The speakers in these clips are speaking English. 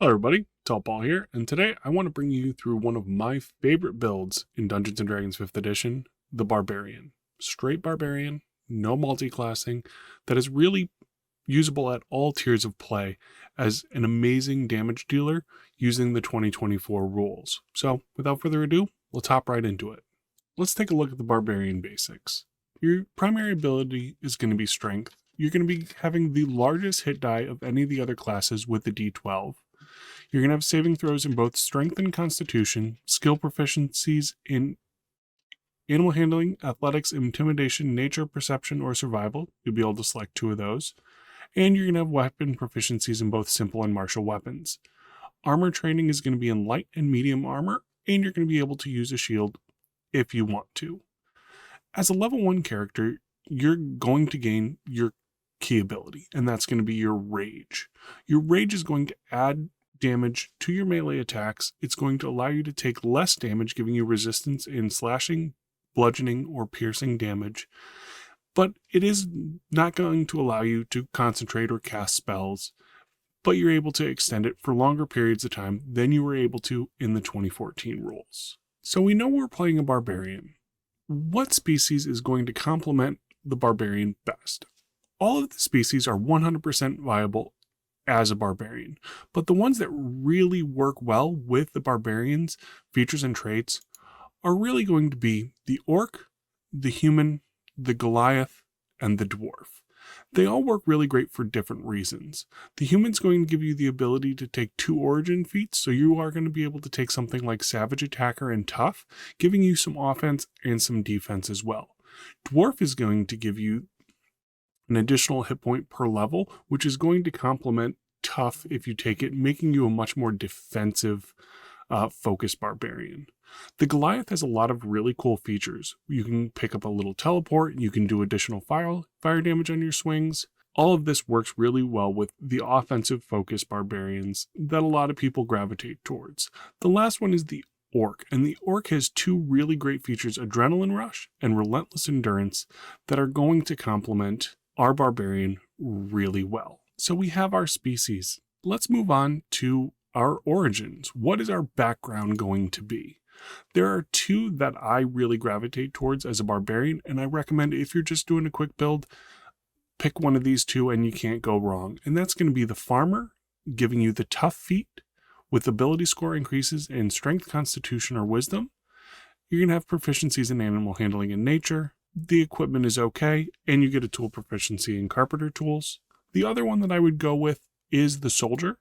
Hello everybody, Paul here, and today I want to bring you through one of my favorite builds in Dungeons & Dragons 5th edition, the Barbarian. Straight Barbarian, no multiclassing, that is really usable at all tiers of play as an amazing damage dealer using the 2024 rules. So without further ado, let's hop right into it. Let's take a look at the Barbarian basics. Your primary ability is going to be Strength. You're going to be having the largest hit die of any of the other classes with the D12. You're going to have saving throws in both Strength and Constitution, skill proficiencies in Animal Handling, Athletics, Intimidation, Nature, Perception, or Survival. You'll be able to select two of those. And you're going to have weapon proficiencies in both simple and martial weapons. Armor training is going to be in light and medium armor, and you're going to be able to use a shield if you want to. As a level 1 character, you're going to gain your key ability, and that's going to be your Rage. Your Rage is going to add damage to your melee attacks. It's going to allow you to take less damage, giving you resistance in slashing, bludgeoning, or piercing damage. But it is not going to allow you to concentrate or cast spells, but you're able to extend it for longer periods of time than you were able to in the 2014 rules. So we know we're playing a Barbarian. What species is going to complement the Barbarian best? All of the species are 100% viable as a Barbarian, but the ones that really work well with the Barbarian's features and traits are really going to be the Orc, the Human, the Goliath, and the Dwarf. They all work really great for different reasons. The Human's going to give you the ability to take 2 origin feats, so you are going to be able to take something like Savage Attacker and Tough, giving you some offense and some defense as well. Dwarf is going to give you an additional hit point per level, which is going to complement Tough if you take it, making you a much more defensive focused Barbarian. The Goliath has a lot of really cool features. You can pick up a little teleport, you can do additional fire damage on your swings. All of this works really well with the offensive focused Barbarians that a lot of people gravitate towards. The last one is the Orc, and the Orc has 2 really great features, Adrenaline Rush and Relentless Endurance, that are going to complement our Barbarian really well. So we have our species. Let's move on to our origins. What is our background going to be? There are 2 that I really gravitate towards as a Barbarian, and I recommend if you're just doing a quick build, pick one of these 2 and you can't go wrong. And that's going to be the Farmer, giving you the Tough feat with ability score increases in Strength, Constitution, or Wisdom. You're going to have proficiencies in Animal Handling and Nature. The equipment is okay, and you get a tool proficiency in Carpenter tools. The other one that I would go with is the Soldier.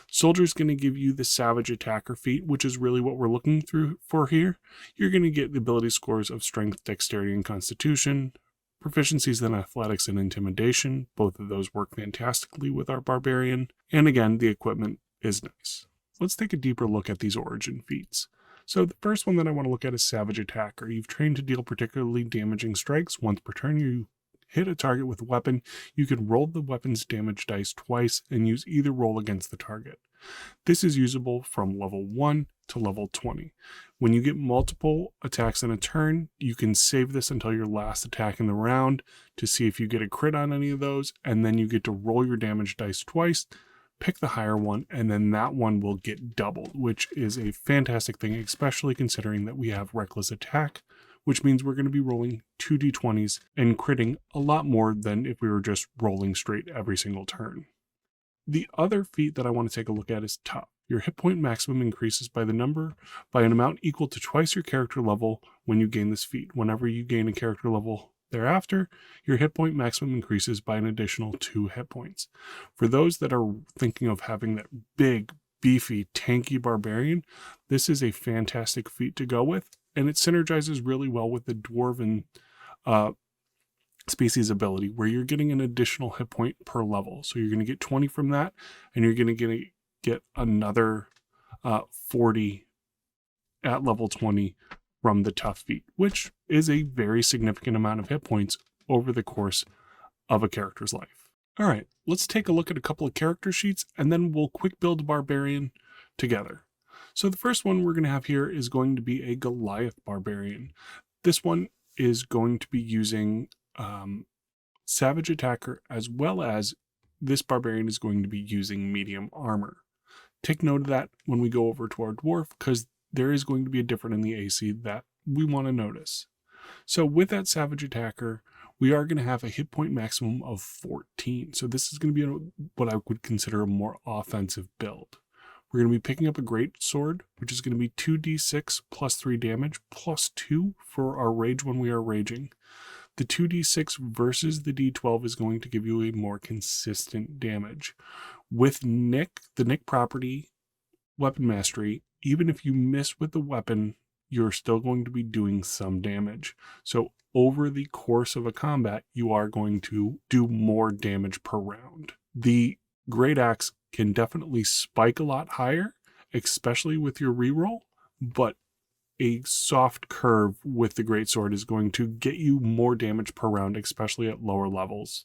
Soldier is going to give you the Savage Attacker feat, which is really what we're looking for here. You're going to get the ability scores of Strength, Dexterity, and Constitution, proficiencies in Athletics and Intimidation. Both of those work fantastically with our Barbarian. And again, the equipment is nice. Let's take a deeper look at these origin feats. So the first one that I want to look at is Savage Attacker. You've trained to deal particularly damaging strikes. Once per turn you hit a target with a weapon, you can roll the weapon's damage dice twice and use either roll against the target. This is usable from level 1 to level 20. When you get multiple attacks in a turn, you can save this until your last attack in the round to see if you get a crit on any of those, and then you get to roll your damage dice twice, pick the higher one, and then that one will get doubled, which is a fantastic thing, especially considering that we have Reckless Attack, which means we're going to be rolling 2 d20s and critting a lot more than if we were just rolling straight every single turn. The other feat that I want to take a look at is Tough. Your hit point maximum increases by an amount equal to twice your character level when you gain this feat. Whenever you gain a character level thereafter, your hit point maximum increases by an additional 2 hit points. For those that are thinking of having that big, beefy, tanky Barbarian, this is a fantastic feat to go with. And it synergizes really well with the Dwarven species ability, where you're getting an additional hit point per level. So you're going to get 20 from that, and you're going to get another 40 at level 20 from the Tough feat, which is a very significant amount of hit points over the course of a character's life. All right, let's take a look at a couple of character sheets, and then we'll quick build Barbarian together. So the first one we're going to have here is going to be a Goliath Barbarian. This one is going to be using Savage Attacker, as well as this Barbarian is going to be using medium armor. take note of that when we go over to our dwarf, because there is going to be a difference in the AC that we want to notice. So with that savage attacker, we are going to have a hit point maximum of 14. So this is going to be what I would consider a more offensive build. We're going to be picking up a great sword, which is going to be 2d6 plus 3 damage, plus 2 for our rage when we are raging. The 2d6 versus the d12 is going to give you a more consistent damage. With Nick, the Nick property, weapon mastery, even if you miss with the weapon, you're still going to be doing some damage. So over the course of a combat, you are going to do more damage per round. The Great Axe can definitely spike a lot higher, especially with your reroll, but a soft curve with the Greatsword is going to get you more damage per round, especially at lower levels,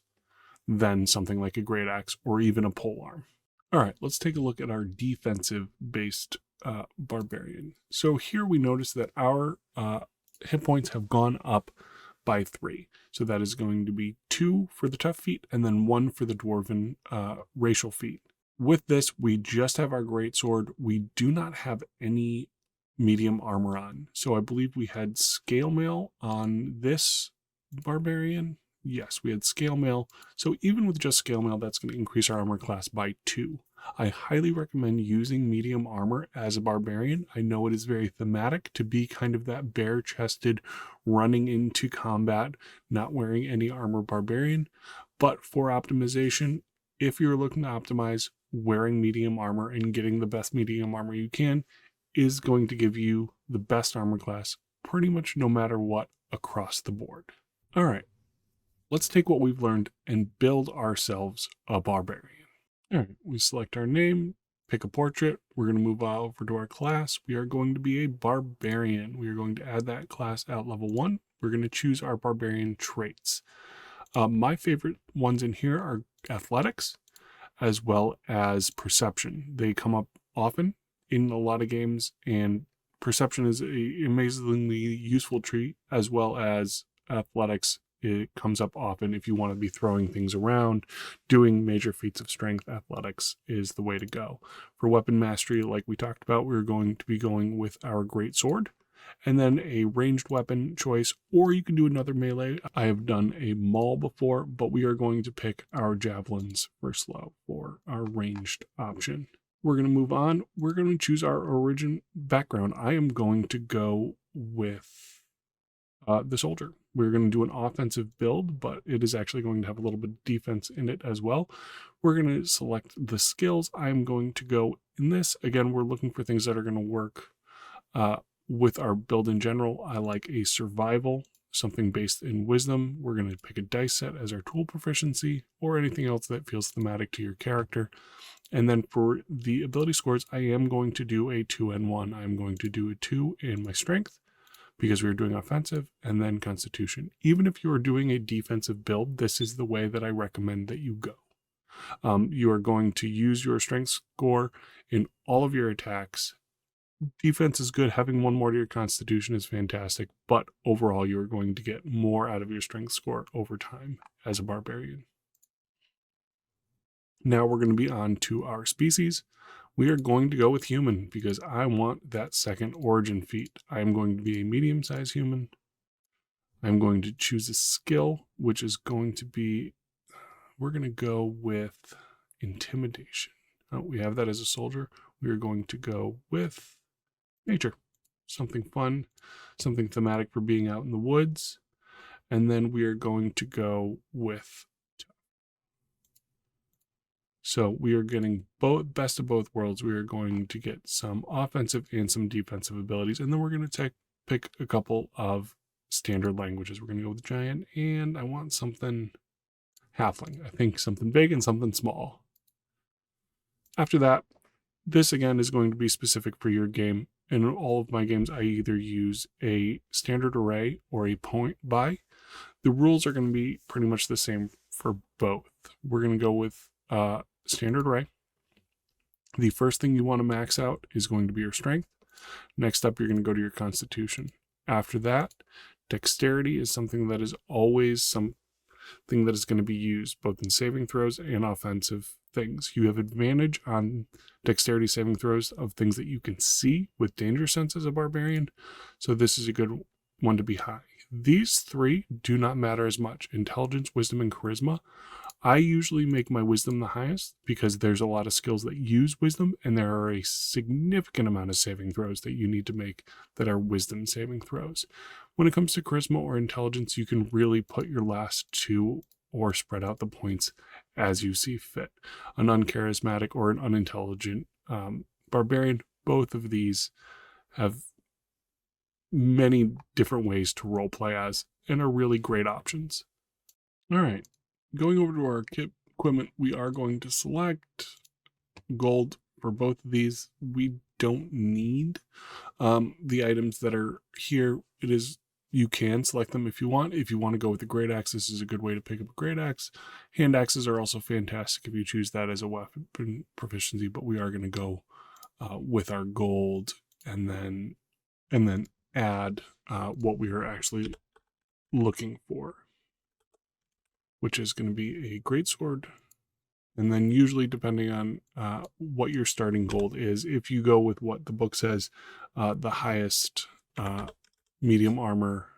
than something like a Great Axe or even a polearm. All right, let's take a look at our defensive-based Barbarian. So here we notice that our hit points have gone up by 3. So that is going to be 2 for the tough feat and then 1 for the dwarven racial feat. With this, we just have our greatsword. We do not have any medium armor on. So I believe we had scale mail on this Barbarian. Yes, we had scale mail. So even with just scale mail, that's going to increase our armor class by 2. I highly recommend using medium armor as a barbarian. I know it is very thematic to be kind of that bare-chested, running into combat, not wearing any armor barbarian. But for optimization, if you're looking to optimize, wearing medium armor and getting the best medium armor you can is going to give you the best armor class pretty much no matter what across the board. All right, let's take what we've learned and build ourselves a barbarian. All right, we select our name, pick a portrait. We're going to move over to our class. We are going to be a barbarian. We are going to add that class at level 1. We're going to choose our barbarian traits. My favorite ones in here are athletics as well as perception. They come up often in a lot of games, and perception is an amazingly useful trait, as well as athletics. It comes up often if you want to be throwing things around, doing major feats of strength. Athletics is the way to go. For weapon mastery, like we talked about, we're going to be going with our great sword, and then a ranged weapon choice, or you can do another melee. I have done a maul before, but we are going to pick our javelins for slow for our ranged option. We're going to move on. We're going to choose our origin background. I am going to go with the soldier. We're going to do an offensive build, but it is actually going to have a little bit of defense in it as well. We're going to select the skills. I'm going to go in this. Again, we're looking for things that are going to work with our build in general. I like a survival, something based in wisdom. We're going to pick a dice set as our tool proficiency or anything else that feels thematic to your character. And then for the ability scores, I am going to do a 2 and 1. I'm going to do a 2 in my strength because we're doing offensive, and then constitution. Even if you're doing a defensive build, this is the way that I recommend that you go. You are going to use your strength score in all of your attacks. Defense is good. Having 1 more to your constitution is fantastic, but overall you're going to get more out of your strength score over time as a barbarian. Now we're going to be on to our species. We are going to go with human because I want that second origin feat. I'm going to be a medium-sized human. I'm going to choose a skill, which is going to be, we're going to go with intimidation. Oh, we have that as a soldier. We are going to go with nature, something fun, something thematic for being out in the woods. And then we are going to go with, so we are getting both best of both worlds. We are going to get some offensive and some defensive abilities. And then we're going to pick a couple of standard languages. We're going to go with giant, and I want something halfling. I think something big and something small. After that, this again is going to be specific for your game. In all of my games, I either use a standard array or a point buy. The rules are going to be pretty much the same for both. We're going to go with standard array. The first thing you want to max out is going to be your strength. Next up, you're going to go to your constitution. After that, dexterity is something that is always something that is going to be used both in saving throws and offensive things. You have advantage on dexterity saving throws of things that you can see with danger sense as a barbarian. So this is a good one to be high. These three do not matter as much. Intelligence, wisdom, and charisma. I usually make my wisdom the highest because there's a lot of skills that use wisdom, and there are a significant amount of saving throws that you need to make that are wisdom saving throws. When it comes to charisma or intelligence, you can really put your last two or spread out the points as you see fit. An uncharismatic or an unintelligent barbarian, both of these have many different ways to roleplay as and are really great options. All right, going over to our equipment, we are going to select gold for both of these. We don't need the items that are here. You can select them if you want. If you want to go with the great axe, this is a good way to pick up a great axe. Hand axes are also fantastic if you choose that as a weapon proficiency, but we are going to go with our gold and then add what we are actually looking for, which is going to be a greatsword. And then usually, depending on what your starting gold is, if you go with what the book says, the highest medium armor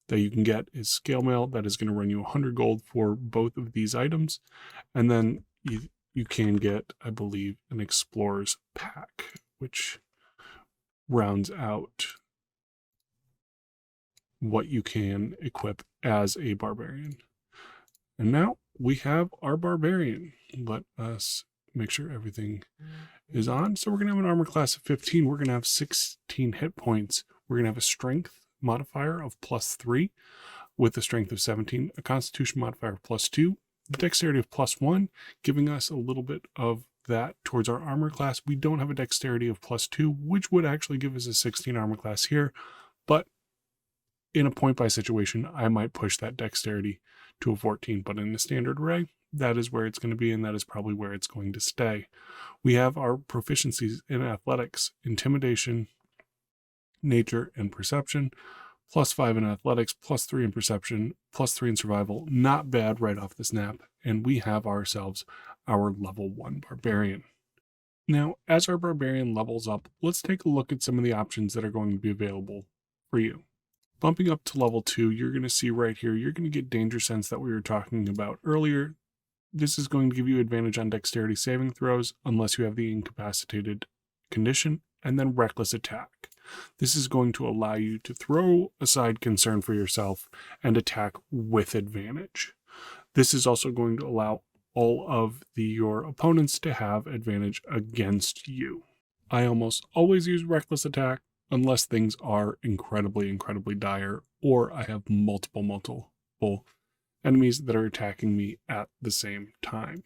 that you can get is scale mail. That is going to run you 100 gold for both of these items. And then you can get, I believe, an explorer's pack, which rounds out what you can equip as a barbarian. And now we have our barbarian. Let us make sure everything is on. So we're going to have an armor class of 15. We're going to have 16 hit points. We're going to have a strength modifier of +3 with a strength of 17, a constitution modifier of +2, dexterity of +1, giving us a little bit of that towards our armor class. We don't have a dexterity of +2, which would actually give us a 16 armor class here, but in a point buy situation, I might push that dexterity to a 14, but in the standard array, that is where it's going to be, and that is probably where it's going to stay. We have our proficiencies in athletics, intimidation, nature, and perception, +5 in athletics, +3 in perception, +3 in survival. Not bad right off the snap, and we have ourselves our level 1 barbarian. Now, as our barbarian levels up, let's take a look at some of the options that are going to be available for you. Bumping up to level 2, you're going to see right here, you're going to get danger sense that we were talking about earlier. This is going to give you advantage on dexterity saving throws unless you have the incapacitated condition, and then reckless attack. This is going to allow you to throw aside concern for yourself and attack with advantage. This is also going to allow all of your opponents to have advantage against you. I almost always use reckless attack unless things are incredibly dire, or I have multiple enemies that are attacking me at the same time.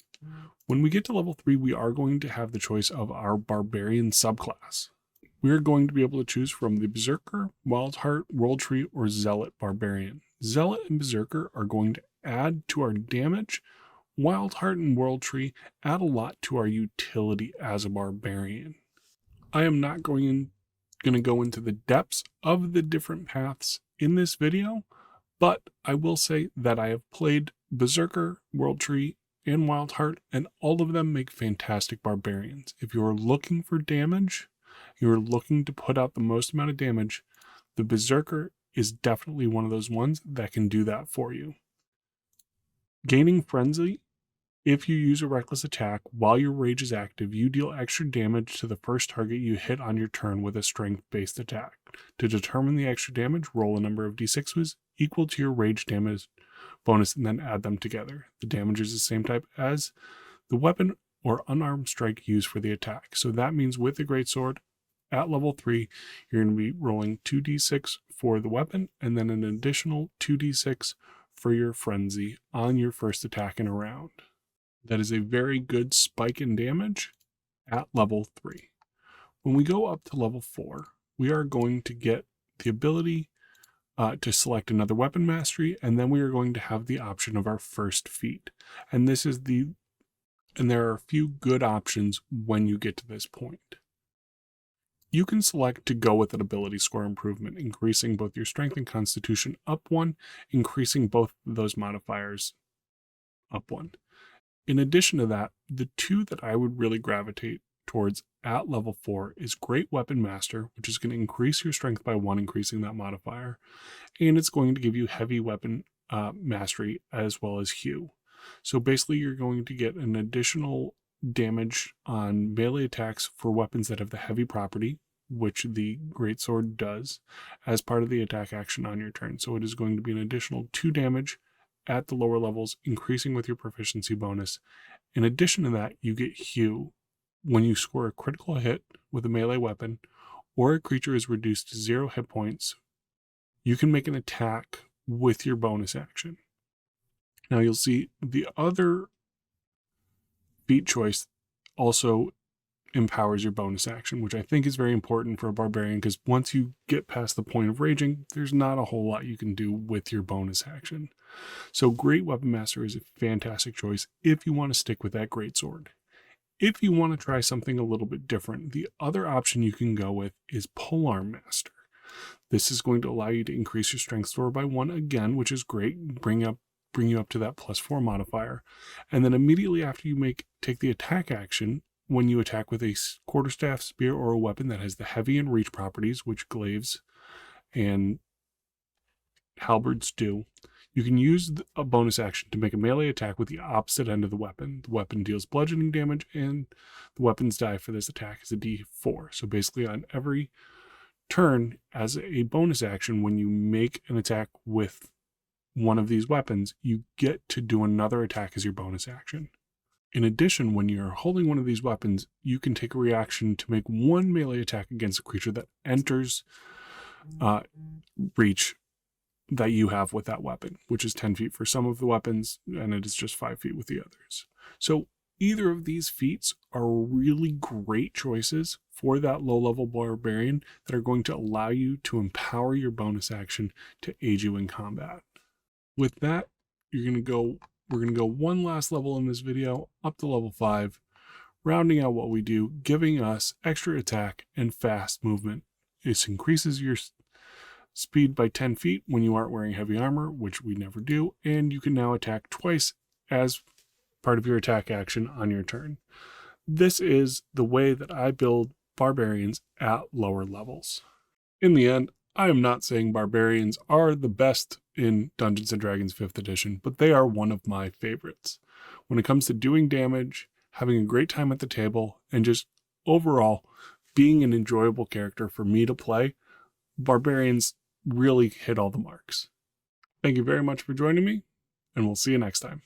When we get to level 3, we are going to have the choice of our Barbarian subclass. We're going to be able to choose from the Berserker, Wildheart, World Tree, or Zealot Barbarian. Zealot and Berserker are going to add to our damage. Wildheart and World Tree add a lot to our utility as a Barbarian. I am not going to go into the depths of the different paths in this video, but I will say that I have played Berserker, World Tree, and Wildheart, and all of them make fantastic barbarians. If you're looking for damage, you're looking to put out the most amount of damage, the Berserker is definitely one of those ones that can do that for you. Gaining Frenzy. If you use a reckless attack while your rage is active, you deal extra damage to the first target you hit on your turn with a strength-based attack. To determine the extra damage, roll a number of d6s equal to your rage damage bonus and then add them together. The damage is the same type as the weapon or unarmed strike used for the attack. So that means with the greatsword, at level 3, you're going to be rolling 2d6 for the weapon and then an additional 2d6 for your frenzy on your first attack in a round. That is a very good spike in damage at level 3. When we go up to level 4, we are going to get the ability to select another weapon mastery, and then we are going to have the option of our first feat. And there are a few good options when you get to this point. You can select to go with an ability score improvement, increasing both your strength and constitution up 1, increasing both of those modifiers up 1. In addition to that, the two that I would really gravitate towards at level 4 is Great Weapon Master, which is going to increase your strength by 1, increasing that modifier, and it's going to give you heavy weapon mastery as well as Hue. So basically you're going to get an additional damage on melee attacks for weapons that have the heavy property, which the greatsword does, as part of the attack action on your turn. So it is going to be an additional 2 damage at the lower levels, increasing with your proficiency bonus. In addition to that, you get Hue. When you score a critical hit with a melee weapon, or a creature is reduced to 0 hit points, you can make an attack with your bonus action. Now you'll see the other feat choice also empowers your bonus action, which I think is very important for a barbarian, because once you get past the point of raging, there's not a whole lot you can do with your bonus action. So Great Weapon Master is a fantastic choice if you want to stick with that greatsword. If you want to try something a little bit different, the other option you can go with is Polearm Master. This is going to allow you to increase your strength score by 1 again, which is great, bring you up to that +4 modifier. And then immediately after you take the attack action, when you attack with a quarterstaff, spear, or a weapon that has the heavy and reach properties, which glaives and halberds do, you can use a bonus action to make a melee attack with the opposite end of the weapon. The weapon deals bludgeoning damage, and the weapon's die for this attack is a d4. So basically on every turn, as a bonus action, when you make an attack with one of these weapons, you get to do another attack as your bonus action. In addition, when you're holding one of these weapons, you can take a reaction to make 1 melee attack against a creature that enters reach that you have with that weapon, which is 10 feet for some of the weapons, and it is just 5 feet with the others. So either of these feats are really great choices for that low-level barbarian that are going to allow you to empower your bonus action to aid you in combat. With that, we're going to go one last level in this video, up to level 5, rounding out what we do, giving us extra attack and fast movement. This increases your speed by 10 feet when you aren't wearing heavy armor, which we never do, and you can now attack twice as part of your attack action on your turn. This is the way that I build barbarians at lower levels. In the end, I am not saying barbarians are the best in Dungeons & Dragons 5th edition, but they are one of my favorites. When it comes to doing damage, having a great time at the table, and just overall being an enjoyable character for me to play, barbarians really hit all the marks. Thank you very much for joining me, and we'll see you next time.